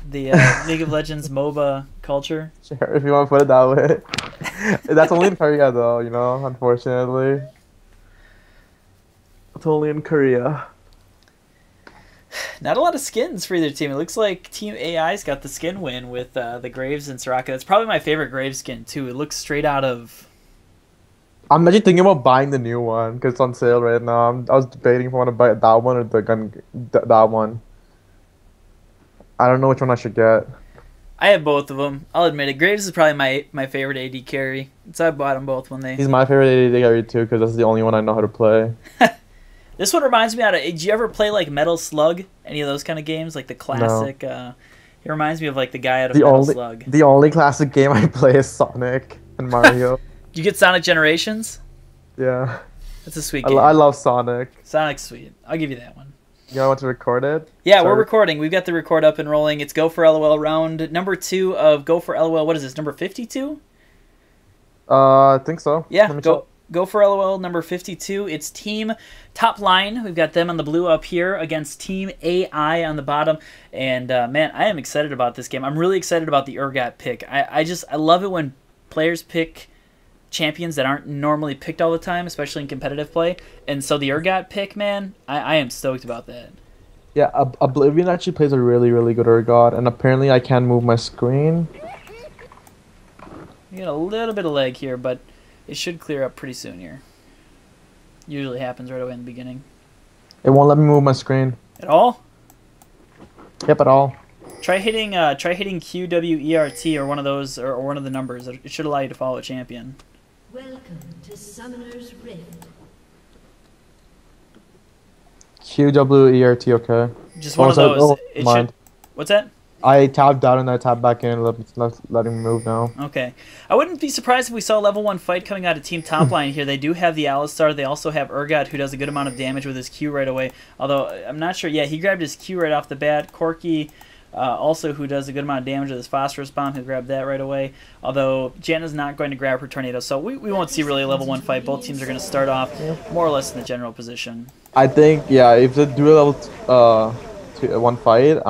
the League of Legends MOBA culture. Sure, if you want to put it that way. That's only in Korea, though. You know, unfortunately, it's only in Korea. Not a lot of skins for either team. It looks like Team AI's got the skin win with the Graves and Soraka. That's probably my favorite Graves skin too. It looks straight out of. I'm actually thinking about buying the new one because it's on sale right now. I was debating if I want to buy that one or the gun, that one. I don't know which one I should get. I have both of them. I'll admit it. Graves is probably my favorite AD carry. So I bought them both when they. He's my favorite AD carry too because that's the only one I know how to play. This one reminds me of. Did you ever play like Metal Slug? Any of those kind of games, like the classic? No. It reminds me of like the guy out of Metal Slug. The only classic game I play is Sonic and Mario. You get Sonic Generations? Yeah. That's a sweet game. I love Sonic. Sonic's sweet. I'll give you that one. You want to record it? Yeah, we're recording. We've got the record up and rolling. It's Go4LoL round number 2 of Go4LoL. What is this, number 52? I think so. Yeah, Go4LoL number 52. It's Team TopLine. We've got them on the blue up here against Team AI on the bottom. And, man, I am excited about this game. I'm really excited about the Urgot pick. I love it when players pick champions that aren't normally picked all the time, especially in competitive play. And so the Urgot pick, man, I am stoked about that. Yeah, Oblivion actually plays a really, really good Urgot, and apparently I can move my screen. You got a little bit of lag here, but it should clear up pretty soon here. Usually happens right away in the beginning. It won't let me move my screen. At all? Yep, at all. Try hitting QWERT or one of those, or one of the numbers. It should allow you to follow a champion. Welcome to Summoner's Rift. QWERT, okay. Just one of those. Oh, it should, what's that? I tabbed out and I tabbed back in and letting me move now. Okay. I wouldn't be surprised if we saw a level 1 fight coming out of Team Topline here. They do have the Alistar. They also have Urgot, who does a good amount of damage with his Q right away. Although, I'm not sure. Yeah, he grabbed his Q right off the bat. Corki, also, who does a good amount of damage with his Phosphorus Bomb. He'll grab that right away. Although, Janna's not going to grab her Tornado. So, we won't see really a level 1 fight. Both teams are going to start off more or less in the general position. I think, yeah, if they do a level 1 fight,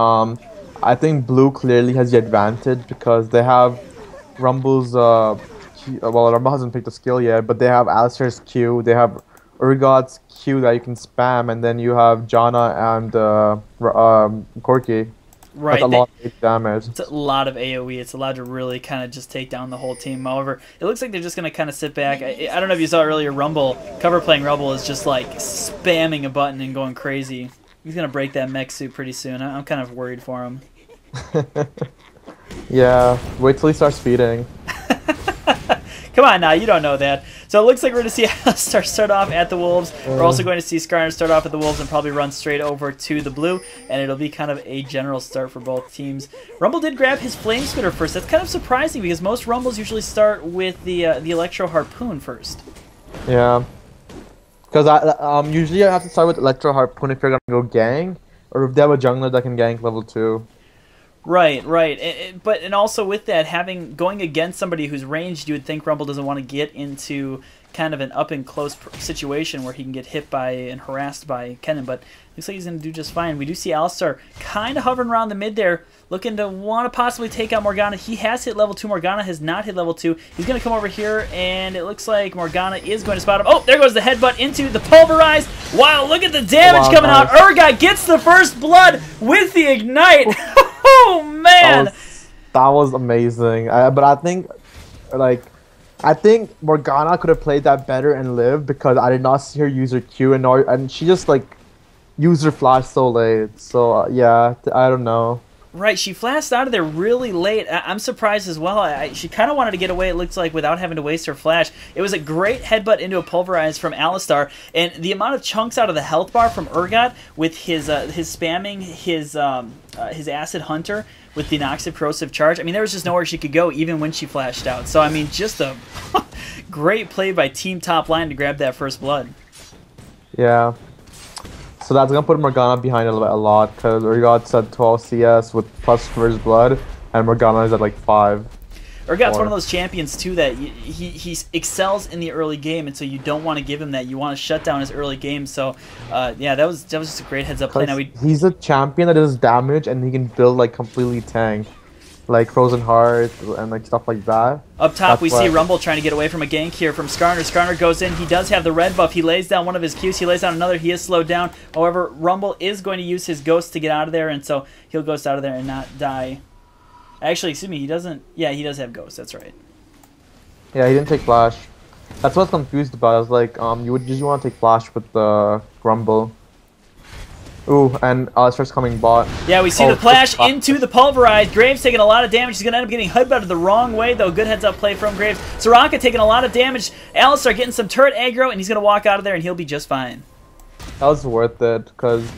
I think Blue clearly has the advantage because they have Rumble's, well, Rumble hasn't picked a skill yet, but they have Alistar's Q, they have Urgot's Q that you can spam, and then you have Janna and Corki. Right. That's a lot of damage. It's a lot of AoE. It's allowed to really kind of just take down the whole team. However, it looks like they're just going to kind of sit back. I don't know if you saw earlier, cover playing Rumble is just like spamming a button and going crazy. He's going to break that mech suit pretty soon. I'm kind of worried for him. Yeah, wait till he starts feeding. Come on now, you don't know that. So it looks like we're going to see Alistar start off at the Wolves. We're also going to see Skarner start off at the Wolves and probably run straight over to the Blue. And it'll be kind of a general start for both teams. Rumble did grab his Flame Spitter first. That's kind of surprising because most Rumbles usually start with the Electro Harpoon first. Yeah. Because usually I have to start with Electro Harpoon if you're going to go gang. Or if they have a jungler that can gank level 2. Right. And also with that, going against somebody who's ranged, you would think Rumble doesn't want to get into kind of an up-and-close situation where he can get hit by and harassed by Kennen, but looks like he's going to do just fine. We do see Alistar kind of hovering around the mid there, looking to want to possibly take out Morgana. He has hit level 2. Morgana has not hit level 2. He's going to come over here, and it looks like Morgana is going to spot him. Oh, there goes the headbutt into the Pulverize. Wow, look at the damage coming out. Urgot gets the first blood with the Ignite. Oh, man. That was amazing. But I think, I think Morgana could have played that better and lived because I did not see her use her Q and she just used her flash so late. So yeah, I don't know. Right, she flashed out of there really late. I'm surprised as well. She kind of wanted to get away, it looks like, without having to waste her flash. It was a great headbutt into a Pulverize from Alistar, and the amount of chunks out of the health bar from Urgot with his spamming his Acid Hunter with the Noxious Corrosive Charge. I mean, there was just nowhere she could go, even when she flashed out. So, I mean, just a great play by Team Topline to grab that first blood. Yeah. So that's going to put Morgana behind a lot, because Urgot's at 12 CS with plus first blood, and Morgana is at 5. Urgot's one of those champions too that he excels in the early game, and so you don't want to give him that. You want to shut down his early game. So yeah, that was just a great heads up play. Now he's a champion that does damage, and he can build like completely tank, like Frozen Heart and like stuff like that. Up top, we see Rumble trying to get away from a gank here from Skarner. Skarner goes in. He does have the red buff. He lays down one of his Qs. He lays down another. He is slowed down. However, Rumble is going to use his Ghost to get out of there, and so he'll Ghost out of there and not die. Actually, excuse me, he doesn't... Yeah, he does have Ghost. That's right. Yeah, he didn't take Flash. That's what I was confused about. I was like, you would just want to take Flash with the Rumble. Ooh, and starts coming bot. Yeah, we see the flash into the Pulverize. Graves taking a lot of damage. He's going to end up getting headbutted the wrong way, though. Good heads-up play from Graves. Soraka taking a lot of damage. Alistar getting some turret aggro, and he's going to walk out of there, and he'll be just fine. That was worth it, because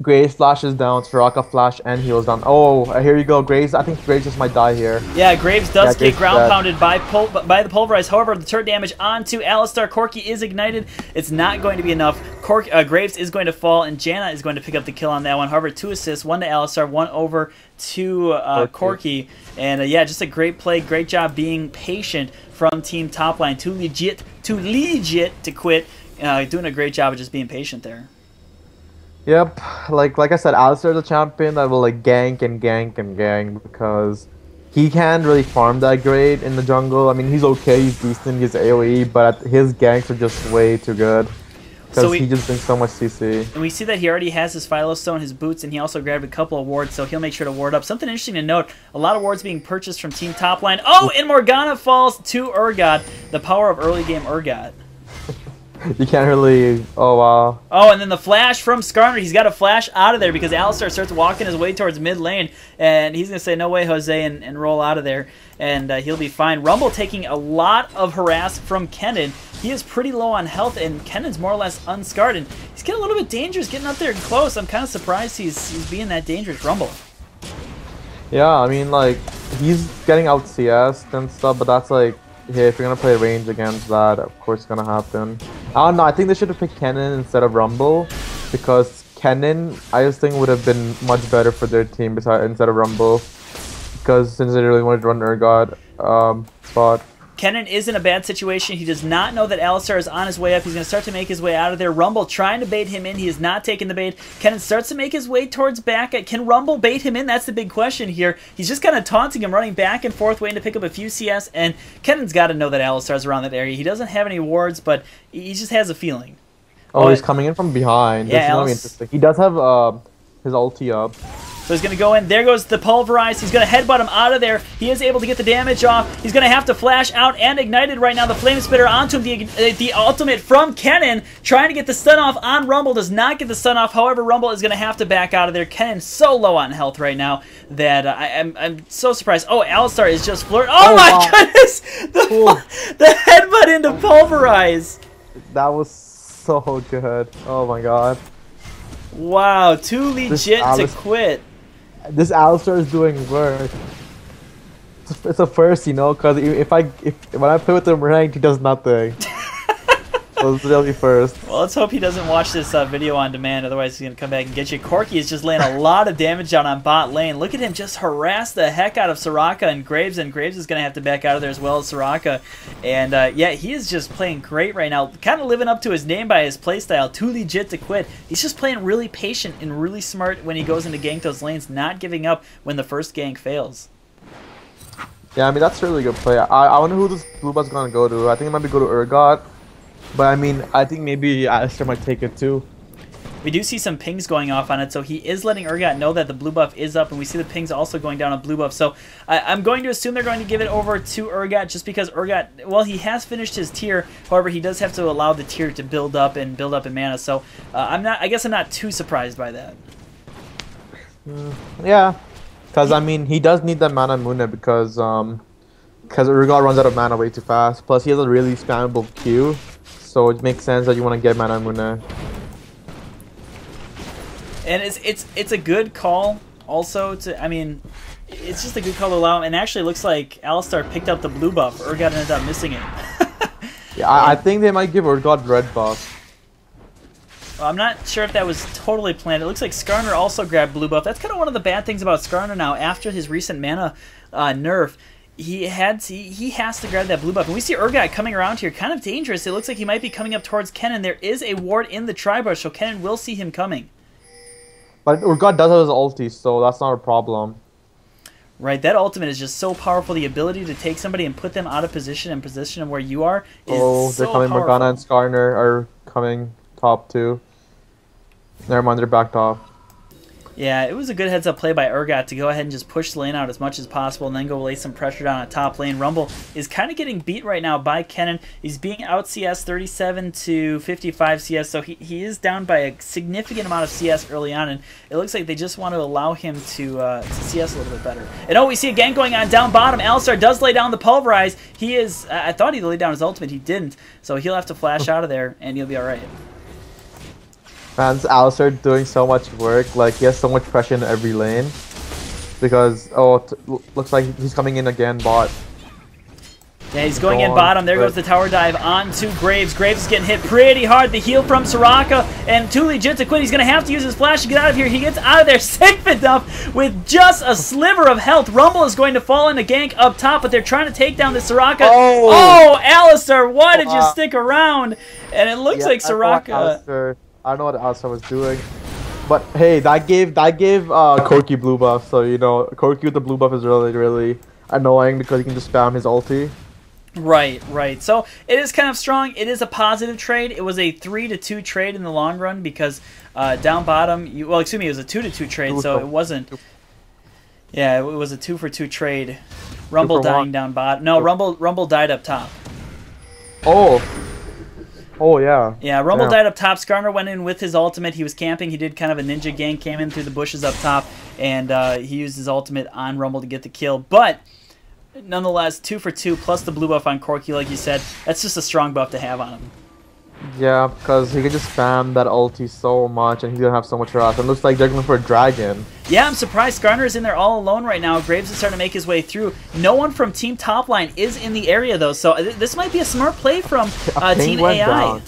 Graves flashes down, Soraka flash, and heals down. Oh, here you go, Graves. I think Graves just might die here. Yeah, Graves does get ground pounded by the Pulverize. However, the turret damage onto Alistar. Corki is ignited. It's not going to be enough. Graves is going to fall, and Janna is going to pick up the kill on that one. However, 2 assists, 1 to Alistar, 1 over to Corki. And yeah, just a great play. Great job being patient from Team Topline. Too legit to quit. Doing a great job of just being patient there. Yep, like I said, Alistar is a champion that will like gank and gank and gank because he can't really farm that great in the jungle. I mean, he's okay, he's decent, he's AoE, but his ganks are just way too good because he just brings so much CC. And we see that he already has his Philo Stone, his boots, and he also grabbed a couple of wards, so he'll make sure to ward up. Something interesting to note, a lot of wards being purchased from Team Topline. Oh, and Morgana falls to Urgot. The power of early game Urgot. You can't really... Oh, wow. Oh, and then the flash from Skarner. He's got to flash out of there because Alistar starts walking his way towards mid lane. And he's going to say, no way, Jose, and roll out of there. And he'll be fine. Rumble taking a lot of harass from Kennen. He is pretty low on health, and Kennen's more or less unscarred. And he's getting a little bit dangerous getting up there close. I'm kind of surprised he's being that dangerous, Rumble. Yeah, I mean, like, he's getting out CS'd and stuff, but that's like... Yeah, if you're gonna play range against that, of course it's gonna happen. I don't know, I think they should have picked Kennen instead of Rumble, because Kennen, I just think would have been much better for their team instead of Rumble, because since they really wanted to run Urgot spot. Kennen is in a bad situation. He does not know that Alistar is on his way up. He's going to start to make his way out of there. Rumble trying to bait him in. He is not taking the bait. Kennen starts to make his way towards back. Can Rumble bait him in? That's the big question here. He's just kind of taunting him, running back and forth, waiting to pick up a few CS, and Kennen's got to know that Alistar's around that area. He doesn't have any wards, but he just has a feeling. Oh, he's coming in from behind. Yeah, this is gonna be interesting. He does have his ulti up. So he's going to go in. There goes the Pulverize. He's going to headbutt him out of there. He is able to get the damage off. He's going to have to flash out and ignited right now. The Flame Spitter onto him. The ultimate from Kennen. Trying to get the stun off on Rumble. Does not get the stun off. However, Rumble is going to have to back out of there. Kennen's so low on health right now that I'm so surprised. Oh, Alistar is just flirting. Oh my goodness! The headbutt into Pulverize. That was so good. Oh my god. Wow, too legit to quit. This Alistar is doing work. It's a first, you know, because when I play with him ranked, he does nothing. So it's really first. Well, let's hope he doesn't watch this video on demand, otherwise he's going to come back and get you. Corki is just laying a lot of damage down on bot lane. Look at him just harass the heck out of Soraka and Graves is going to have to back out of there as well as Soraka. And yeah, he is just playing great right now, kind of living up to his name by his playstyle, too legit to quit. He's just playing really patient and really smart when he goes into gank those lanes, not giving up when the first gank fails. Yeah, I mean, that's a really good play. I wonder who this blue buff's going to go to. I think it might be go to Urgot. But I mean, I think maybe Alistar might take it too. We do see some pings going off on it, so he is letting Urgot know that the blue buff is up, and we see the pings also going down on blue buff. So I'm going to assume they're going to give it over to Urgot just because Urgot, well, he has finished his tier. However, he does have to allow the tier to build up in mana. So I guess I'm not too surprised by that. Yeah, because I mean, he does need that mana Muna because Urgot runs out of mana way too fast. Plus, he has a really spammable Q. So it makes sense that you want to get Mana Muna. And it's a good call also to, I mean, it's just a good call to allow him. And actually it looks like Alistar picked up the blue buff. Urgot ended up missing it. Yeah, I think they might give Urgot red buff. Well, I'm not sure if that was totally planned. It looks like Skarner also grabbed blue buff. That's kind of one of the bad things about Skarner now after his recent mana nerf. he has to grab that blue buff. And we see Urgot coming around here, kind of dangerous. It looks like he might be coming up towards Kennen. There is a ward in the tri-brush, so Kennen will see him coming. But Urgot does have his ulti, so that's not a problem. Right, that ultimate is just so powerful. The ability to take somebody and put them out of position and position them where you are is they're so coming. powerful. Morgana and Skarner are coming top too. Never mind, they're back top. Yeah, it was a good heads-up play by Urgot to go ahead and just push the lane out as much as possible and then go lay some pressure down at top lane. Rumble is kind of getting beat right now by Kennen. He's being out CS 37 to 55 CS, so he is down by a significant amount of CS early on, and it looks like they just want to allow him to CS a little bit better. And oh, we see a gank going on down bottom. Alistar does lay down the Pulverize. He is, I thought he laid down his ultimate. He didn't, so he'll have to flash out of there, and he'll be all right. Man, this Alistar doing so much work. Like, he has so much pressure in every lane. Because, looks like he's coming in again, bot. Yeah, he's going in bottom. There goes the tower dive onto Graves. Graves is getting hit pretty hard. The heal from Soraka, and too legit to quit. He's going to have to use his flash to get out of here. He gets out of there safe enough with just a sliver of health. Rumble is going to fall in a gank up top, but they're trying to take down the Soraka. Oh, Alistar, why did you stick around? And it looks like Soraka... I don't know what Alistar was doing, but hey, that gave Corki blue buff. So you know, Corki with the blue buff is really annoying because he can just spam his ulti. Right. So it is kind of strong. It is a positive trade. It was a 3-2 trade in the long run because down bottom, it was a 2-2 trade. So it wasn't. Yeah, it was a 2-for-2 trade. Rumble dying down bottom. No, Rumble died up top. Oh, yeah. Yeah, Rumble died up top. Skarner went in with his ultimate. He was camping. He did kind of a ninja gank, came in through the bushes up top, and he used his ultimate on Rumble to get the kill. But nonetheless, 2-for-2 plus the blue buff on Corki, like you said. That's just a strong buff to have on him. Yeah, because he can just spam that ulti so much, and he's going to have so much harass. It looks like they're going for a dragon. Yeah, I'm surprised. Skarner is in there all alone right now. Graves is starting to make his way through. No one from Team Topline is in the area, though, so this might be a smart play from Team AI.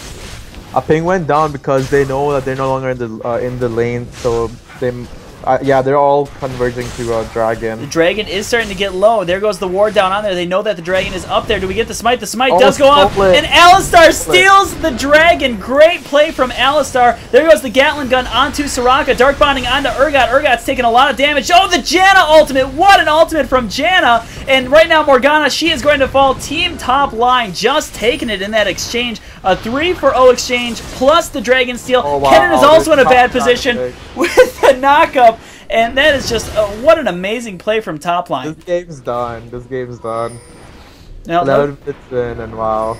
A ping went down because they know that they're no longer in the lane, so they're all converging to dragon. The dragon is starting to get low. There goes the ward down on there. They know that the dragon is up there. Do we get the smite? The smite does go up, and Alistar steals the dragon. Great play from Alistar. There goes the Gatling gun onto Soraka. Dark bonding onto Urgot. Urgot's taking a lot of damage. Oh, the Janna ultimate. What an ultimate from Janna. And right now, Morgana, she is going to fall. Team top line just taking it in that exchange. A 3-for-0 exchange plus the dragon steal. Kennen is also in a bad position with the knockup. And that is just what an amazing play from top line. This game's done. Now, 11 minutes in, and wow.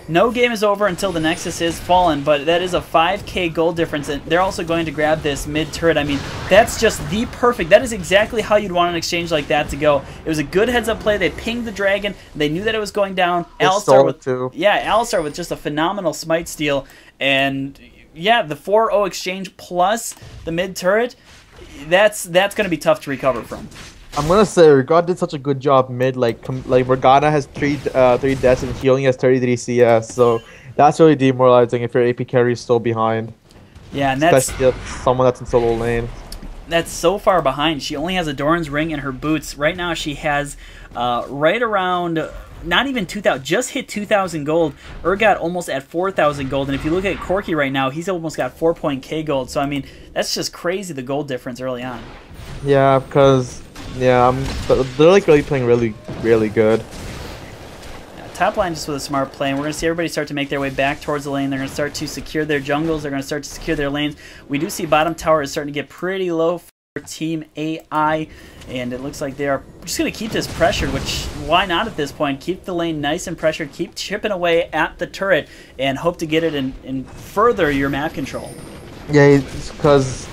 No game is over until the Nexus is fallen, but that is a 5k gold difference, and they're also going to grab this mid turret. I mean, that's just the perfect. That is exactly how you'd want an exchange like that to go. It was a good heads-up play. They pinged the dragon. They knew that it was going down. Alistar with just a phenomenal smite steal, and yeah, the 4-0 exchange plus the mid turret. That's going to be tough to recover from. I'm gonna say Urgot did such a good job mid. Like Morgana has 3 deaths and he only has 33 CS, so that's really demoralizing if your AP carry is still behind. Yeah, and especially if someone that's in solo lane. That's so far behind. She only has a Doran's ring in her boots right now. She has right around. Not even 2,000, just hit 2,000 gold. Urgot almost at 4,000 gold, and if you look at Corki right now, he's almost got 4.k gold. So I mean, that's just crazy, the gold difference early on. Yeah, because they're like really playing really good. Top line just with a smart play, and we're going to see everybody start to make their way back towards the lane. They're going to start to secure their jungles. They're going to start to secure their lanes. We do see bottom tower is starting to get pretty low for Team AI, and it looks like they are just going to keep this pressured, which why not at this point? Keep the lane nice and pressured, keep chipping away at the turret, and hope to get it and further your map control. Yeah, because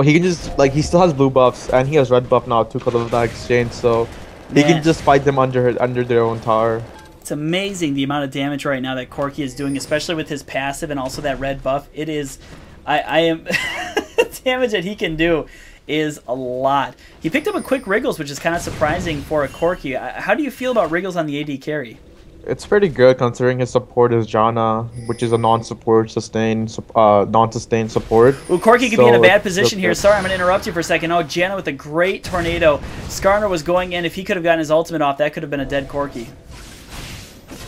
he can just, like, he still has blue buffs, and he has red buff now too because of that exchange, so he can just fight them under their own tower. It's amazing the amount of damage right now that Corki is doing, especially with his passive and also that red buff. It is, I am, the damage that he can do is a lot. He picked up a quick Wriggles, which is kind of surprising for a Corki. How do you feel about Wriggles on the AD carry? It's pretty good considering his support is Janna, which is a non-sustained support. Well, Corki could be in a So bad it's position here. good. Sorry, I'm going to interrupt you for a second. Oh, Janna with a great tornado. Skarner was going in. If he could have gotten his ultimate off, that could have been a dead Corki.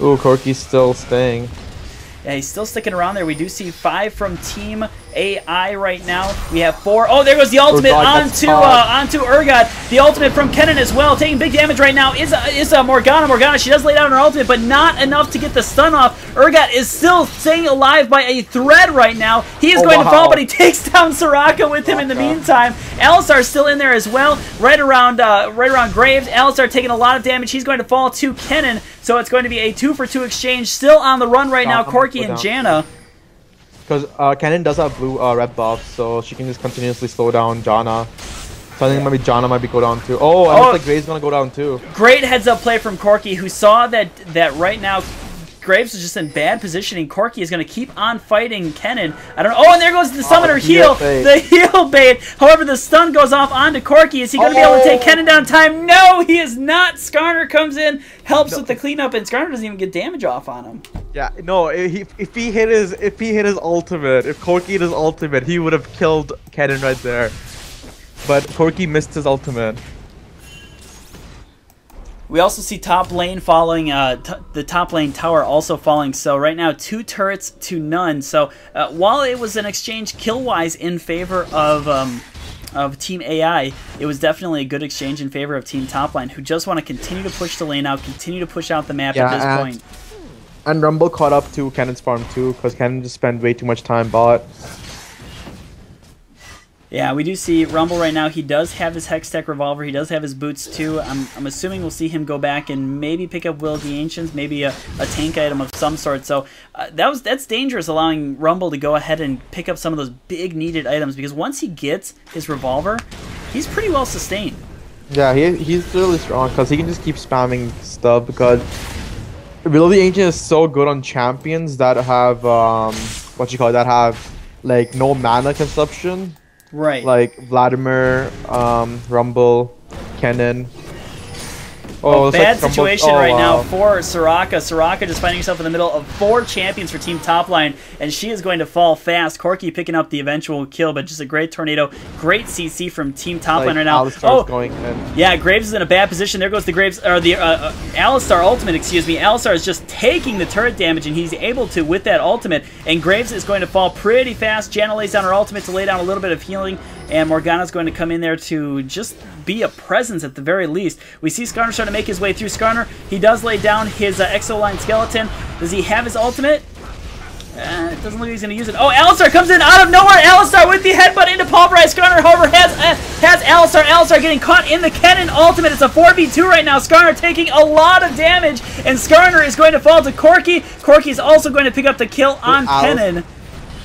Ooh, Corki's still staying. Yeah, he's still sticking around there. We do see 5 from Team AI right now. We have 4. Oh, there goes the ultimate onto Urgot. The ultimate from Kennen as well. Taking big damage right now is Morgana. Morgana, she does lay down her ultimate, but not enough to get the stun off. Urgot is still staying alive by a thread right now. He is going to fall, but he takes down Soraka with him in the meantime. Alistar's still in there as well, right around Graves. Alistar taking a lot of damage. He's going to fall to Kennen, so it's going to be a 2-for-2 exchange. Still on the run right now, Corki and Janna. Because Kennen does have blue red buff, so she can just continuously slow down Janna. So I think maybe Janna might go down too. Oh, and looks like Graves gonna go down too. Great heads up play from Corki, who saw that right now Graves is just in bad positioning. Corki is going to keep on fighting Kennen. I don't know. Oh, and there goes the summoner heal. The heal bait. However, the stun goes off onto Corki. Is he going to be able to take Kennen down in time? No, he is not. Skarner comes in, helps with the cleanup, and Skarner doesn't even get damage off on him. Yeah, no. If he hit his ultimate, if Corki hit his ultimate, he would have killed Kennen right there. But Corki missed his ultimate. We also see top lane falling, the top lane tower also falling. So right now, 2 turrets to none. So while it was an exchange kill-wise in favor of Team AI, it was definitely a good exchange in favor of Team Topline, who just want to continue to push the lane out, continue to push out the map at this point. And Rumble caught up to Kennen's farm too, because Kennen just spent way too much time bot. Yeah, we do see Rumble right now. He does have his Hextech Revolver. He does have his boots too. I'm assuming we'll see him go back and maybe pick up Will of the Ancients, maybe a tank item of some sort. So that's dangerous, allowing Rumble to go ahead and pick up some of those big needed items, because once he gets his Revolver, he's pretty well sustained. Yeah, he's really strong because he can just keep spamming stuff, because Will of the Ancient is so good on champions that have that have like no mana consumption. Right. Like Vladimir, Rumble, Kennen. Oh, bad situation right now for Soraka. Soraka just finding herself in the middle of 4 champions for Team Topline, and she is going to fall fast. Corki picking up the eventual kill, but just a great tornado. Great CC from Team Topline right now. Going in. Yeah, Graves is in a bad position. There goes the Graves, or the Alistar ultimate, excuse me. Alistar is just taking the turret damage, and he's able to with that ultimate, and Graves is going to fall pretty fast. Janna lays down her ultimate to lay down a little bit of healing, and Morgana's going to come in there to just be a presence at the very least. We see Skarner starting to make his way through. Skarner, he does lay down his Exoline Skeleton. Does he have his ultimate? It doesn't look like he's going to use it. Oh, Alistar comes in out of nowhere. Alistar with the headbutt into Pulverize. Skarner, however, has Alistar. Alistar getting caught in the Kennen ultimate. It's a 4v2 right now. Skarner taking a lot of damage, and Skarner is going to fall to Corki. Corki is also going to pick up the kill on Kennen.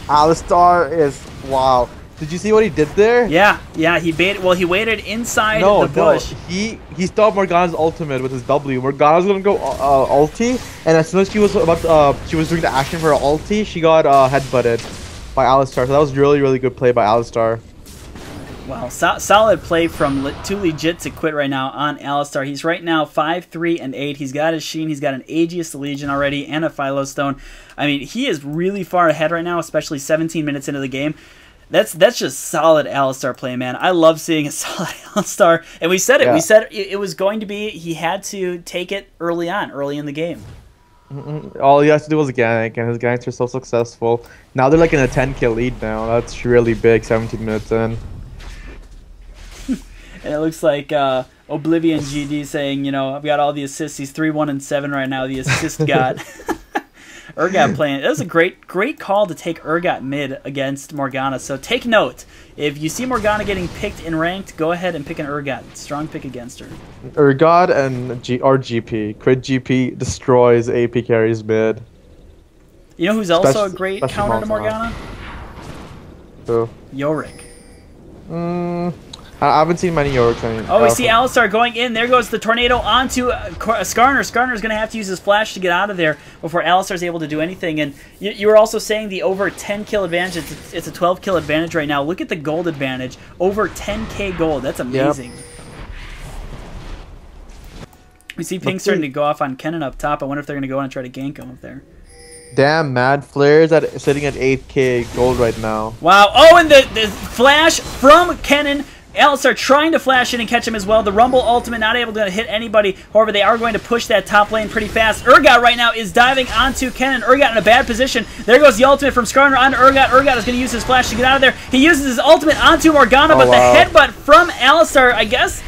Alistar is... wow. Did you see what he did there? Yeah, he baited. Well, he waited inside the bush. He stopped Morgana's ultimate with his W. Morgana's gonna go ulti, and as soon as she was she was doing the action for her ulti, she got headbutted by Alistar. So that was really good play by Alistar. Well, solid play from Too Legit to quit right now on Alistar. He's right now 5-3-8. He's got his Sheen, he's got an Aegis Legion already, and a Philo Stone. I mean, he is really far ahead right now, especially 17 minutes into the game. That's just solid Alistar play, man. I love seeing a solid Alistar. And we said it. Yeah. We said it was going to be, he had to take it early in the game. All he has to do was Gank, and his Ganks are so successful. Now they're like in a 10-kill lead now. That's really big, 17 minutes in. And it looks like Oblivion GD saying, you know, I've got all the assists. He's 3-1-7 right now, the assist god. Urgot playing. That was a great call to take Urgot mid against Morgana. So take note. If you see Morgana getting picked in ranked, go ahead and pick an Urgot. Strong pick against her. Urgot and GP. Crit GP destroys AP carries mid. You know who's also a great counter to Morgana? Who? Yorick. I haven't seen many Yorks. Oh, we see Alistar going in. There goes the tornado onto Skarner. Skarner is going to have to use his flash to get out of there before Alistar is able to do anything. And you were also saying the over 10-kill advantage. It's a 12-kill advantage right now. Look at the gold advantage. Over 10k gold. That's amazing. Yep. We see Pink starting to go off on Kennen up top. I wonder if they're going to go on and try to gank him up there. Damn, Mad Flare's sitting at 8k gold right now. Wow. Oh, and the flash from Kennen. Alistar trying to flash in and catch him as well. The Rumble ultimate not able to hit anybody. However, they are going to push that top lane pretty fast. Urgot right now is diving onto Kennen. Urgot in a bad position. There goes the ultimate from Skarner onto Urgot. Urgot is going to use his flash to get out of there. He uses his ultimate onto Morgana, but the headbutt from Alistar, I guess,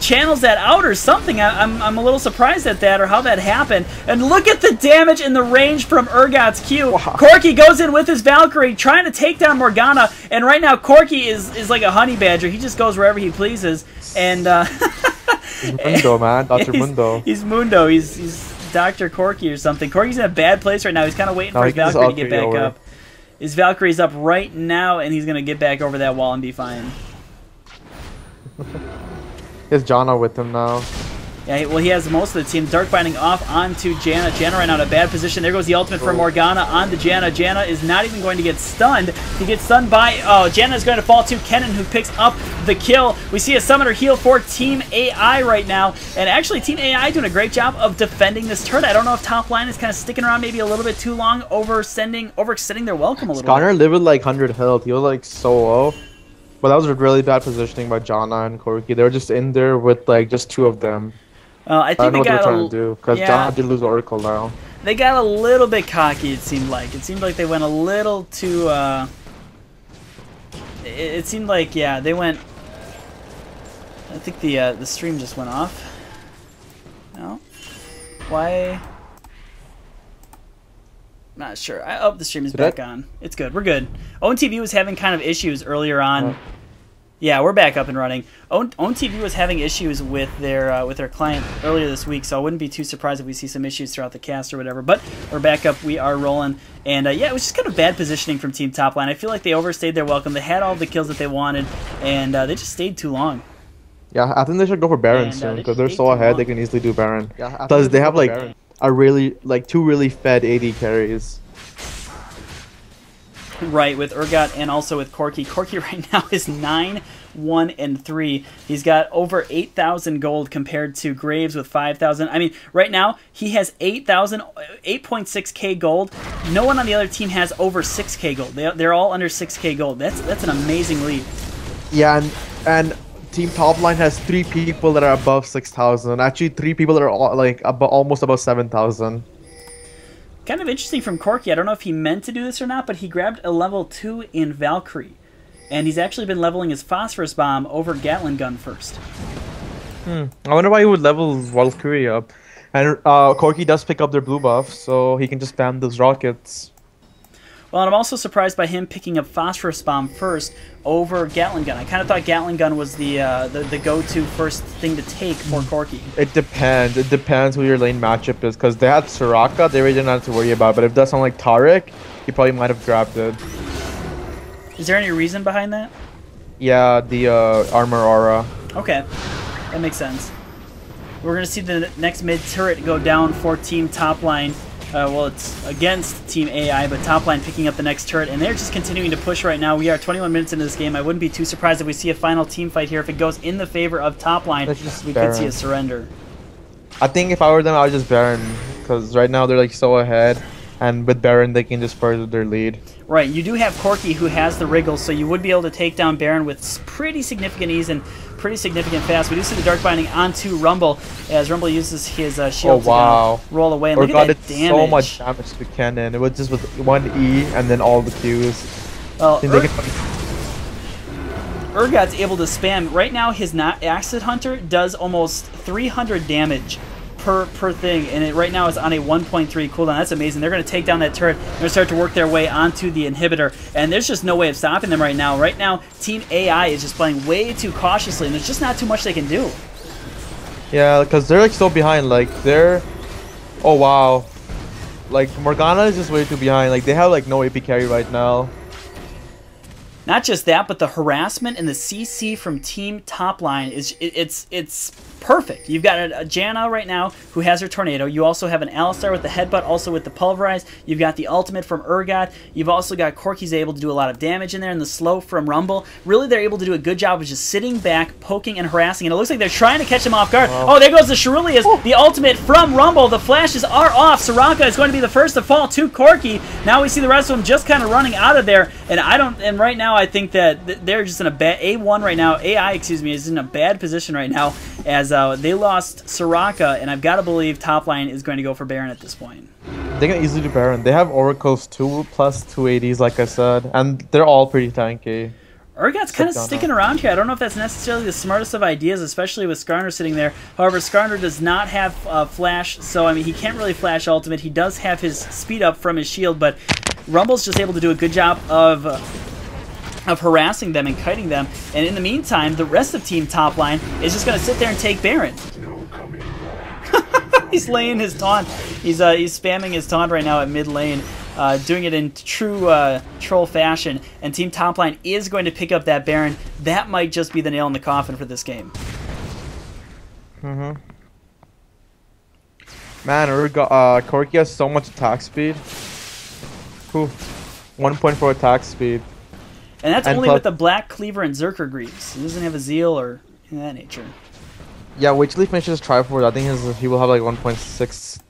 channels that out or something. I'm a little surprised at that or how that happened. And look at the damage and the range from Urgot's Q. Wow. Corki goes in with his Valkyrie trying to take down Morgana, and right now Corki is like a honey badger. He just goes wherever he pleases. And he's Mundo, man. Dr. Mundo. He's Mundo. He's Dr. Corki or something. Corki's in a bad place right now. He's kind of waiting for his Valkyrie to get back up. His Valkyrie's up right now, and he's going to get back over that wall and be fine. He has Janna with him now. Yeah, well, he has most of the team. Dark Binding off onto Janna. Janna right now in a bad position. There goes the ultimate from Morgana onto Janna. Janna is not even going to get stunned. He gets stunned by... Oh, Janna is going to fall to Kennen, who picks up the kill. We see a summoner heal for Team AI right now. And actually, Team AI doing a great job of defending this turret. I don't know if top line is kind of sticking around maybe a little bit too long, overextending their welcome a little bit. Skarner lived with like 100 health. He was like so low. But that was a really bad positioning by Janna and Corki. They were just in there with like just two of them. I think I don't know they what they're got trying to do because Janna did lose Oracle now. They got a little bit cocky. It seemed like they went a little too. It seemed like they went. I think the stream just went off. No, why? Not sure. Oh, the stream is back on. It's good. We're good. OwnTV was having kind of issues earlier on. Yeah, we're back up and running. OwnTV was having issues with their client earlier this week, so I wouldn't be too surprised if we see some issues throughout the cast or whatever. But we're back up. We are rolling. And yeah, it was just kind of bad positioning from Team Top Line. I feel like they overstayed their welcome. They had all the kills that they wanted, and they just stayed too long. Yeah, I think they should go for Baron soon because they're so ahead. They can easily do Baron. Because they have like two really fed AD carries. Right, with Urgot and also with Corki. Corki right now is 9-1-3. He's got over 8,000 gold compared to Graves with 5,000. I mean, right now he has 8.6k gold. No one on the other team has over 6k gold. They're all under 6k gold. That's an amazing lead. Yeah, and Team Top Line has 3 people that are above 6,000. Actually, 3 people that are almost above 7,000. Kind of interesting from Corki. I don't know if he meant to do this or not, but he grabbed a level 2 in Valkyrie. And he's actually been leveling his Phosphorus Bomb over Gatling Gun first. I wonder why he would level Valkyrie up. And Corki does pick up their blue buff, so he can just spam those rockets. Well, and I'm also surprised by him picking up Phosphorus Bomb first over Gatling Gun. I kind of thought Gatling Gun was the go-to first thing to take for Corki. It depends. It depends who your lane matchup is. Because they had Soraka, they really didn't have to worry about. But if that's someone like Taric, he probably might have grabbed it. Is there any reason behind that? Yeah, the armor aura. Okay, that makes sense. We're going to see the next mid turret go down for Team Top Line. Well, it's against Team AI, but Top Line picking up the next turret, and they're just continuing to push right now. We are 21 minutes into this game. I wouldn't be too surprised if we see a final team fight here. If it goes in the favor of Top Line, we could see a surrender. I think if I were them, I would just Baron, because right now they're like so ahead, and with Baron they can just further their lead. Right, you do have Corki who has the wriggles, so you would be able to take down Baron with pretty significant ease and pretty significant fast. We do see the Dark Binding onto Rumble as Rumble uses his shield to roll away. And look at that damage. So much damage to Kennen. It was just with one E and then all the Qs. Well, Urgot's able to spam. Right now, his Acid Hunter does almost 300 damage per thing, and right now it's on a 1.3 cooldown. That's amazing. They're going to take down that turret. They're going to start to work their way onto the inhibitor, and there's just no way of stopping them right now. Right now, Team AI is just playing way too cautiously, and there's just not too much they can do. Yeah, because they're like so behind. Like they're, oh wow, like Morgana is just way too behind. Like they have like no AP carry right now. Not just that, but the harassment and the CC from Team Top Line is it's perfect. You've got a Janna right now who has her Tornado. You also have an Alistar with the Headbutt, also with the Pulverize. You've got the ultimate from Urgot. You've also got Corki's able to do a lot of damage in there, and the slow from Rumble. Really, they're able to do a good job of just sitting back, poking, and harassing, and it looks like they're trying to catch him off guard. Oh, there goes the Cerulea's, the ultimate from Rumble. The flashes are off. Soraka is going to be the first to fall to Corki. Now we see the rest of them just kind of running out of there, and right now I think that they're just in a bad, A1 right now, AI, excuse me, is in a bad position right now, as they lost Soraka, and I've got to believe Topline is going to go for Baron at this point. They can easily do Baron. They have Oracles 2 plus 280s, like I said, and they're all pretty tanky. Urgot's kind of sticking around here. I don't know if that's necessarily the smartest of ideas, especially with Skarner sitting there. However, Skarner does not have Flash, so I mean he can't really Flash Ultimate. He does have his speed up from his shield, but Rumble's just able to do a good job of harassing them and kiting them. And in the meantime, the rest of Team Topline is just going to sit there and take Baron. He's laying his taunt. He's spamming his taunt right now at mid lane, doing it in true troll fashion. And Team Topline is going to pick up that Baron. That might just be the nail in the coffin for this game. Man, Corki has so much attack speed. 1.4 attack speed. And that's only with the Black Cleaver and Zerker Greaves. He doesn't have a Zeal or anything of that nature. Yeah, wait till he finishes Triforce. I think he will have like 1.6.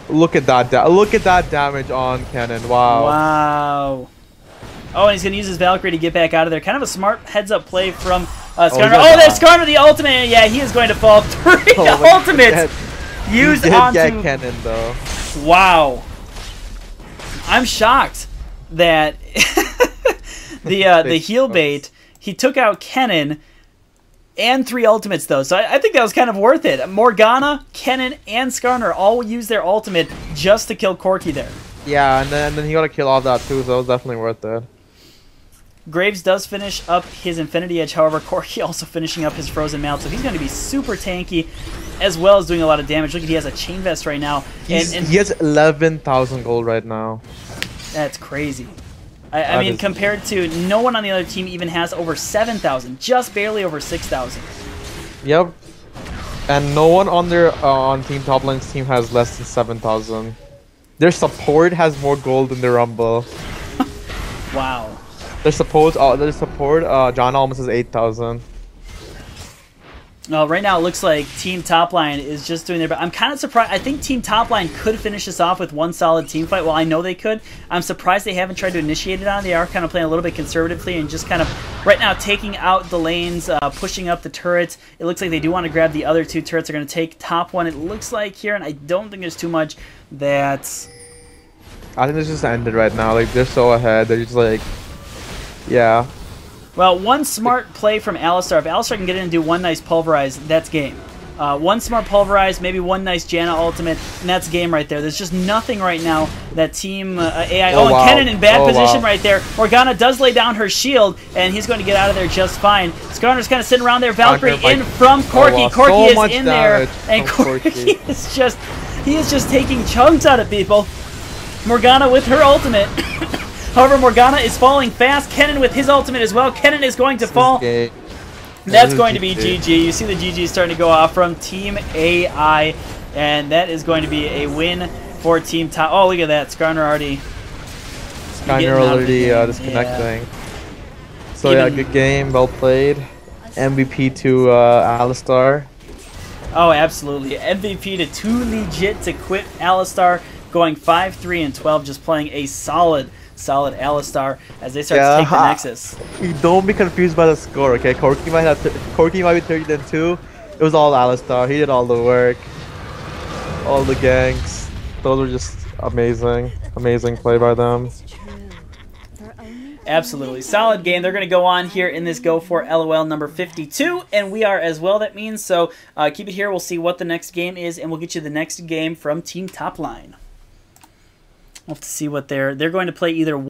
Look at that! Look at that damage on Cannon! Wow! Wow! Oh, and he's gonna use his Valkyrie to get back out of there. Kind of a smart heads-up play from Skarner. Oh, that's Skarner the ultimate. Yeah, he is going to fall. 3 ultimates used onto. Get Cannon though. Wow! I'm shocked that the heal bait, he took out Kennen and 3 ultimates though, so I think that was kind of worth it. Morgana, Kennen, and Skarner all used their ultimate just to kill Corki there. Yeah, and then he got to kill all that too, so it was definitely worth it. Graves does finish up his Infinity Edge, however, Corki also finishing up his Frozen Mount, so he's going to be super tanky, as well as doing a lot of damage. Look at, he has a Chain Vest right now. And he has 11,000 gold right now. That's crazy. I mean, compared to no one on the other team even has over 7,000, just barely over 6,000. Yep. And no one on their on Team Topline's team has less than 7,000. Their support has more gold than their Rumble. Wow. Their support, John almost has 8,000. Right now it looks like Team Topline is just doing their best. I'm kind of surprised. I think Team Topline could finish this off with one solid team fight. Well, I know they could. I'm surprised they haven't tried to initiate it on. They are kind of playing a little bit conservatively and just kind of right now taking out the lanes, pushing up the turrets. It looks like they do want to grab the other 2 turrets. They're going to take top one, it looks like here, and I don't think there's too much that... I think this just ended right now. Like, they're so ahead. They're just like... Yeah. Well, one smart play from Alistar. If Alistar can get in and do one nice Pulverize, that's game. One smart Pulverize, maybe one nice Janna ultimate, and that's game right there. There's just nothing right now that Team AI... Oh, and wow. Kennen in bad position right there. Morgana does lay down her shield, and he's going to get out of there just fine. Skarner's kind of sitting around there. Valkyrie in from Corki. Corki is in there, and Corki is just... He is just taking chunks out of people. Morgana with her ultimate. However, Morgana is falling fast. Kennen with his ultimate as well. Kennen is going to fall. That's going to be GG. You see the GG starting to go off from Team AI, and that is going to be a win for Team Top. Oh, look at that. Skarner already disconnecting. Yeah. So yeah, good game. Well played. MVP to Alistar. Oh, absolutely. MVP to Too Legit to quit Alistar, going 5-3-12, just playing a solid Alistar as they start to take the Nexus. Don't be confused by the score, okay? Corki might be 30-2. It was all Alistar. He did all the work, all the ganks. Those were just amazing play by them. Absolutely. Solid game. They're going to go on here in this Go4LoL number 52, and we are as well, that means. So keep it here. We'll see what the next game is, and we'll get you the next game from Team Topline. We'll have to see what they're going to play either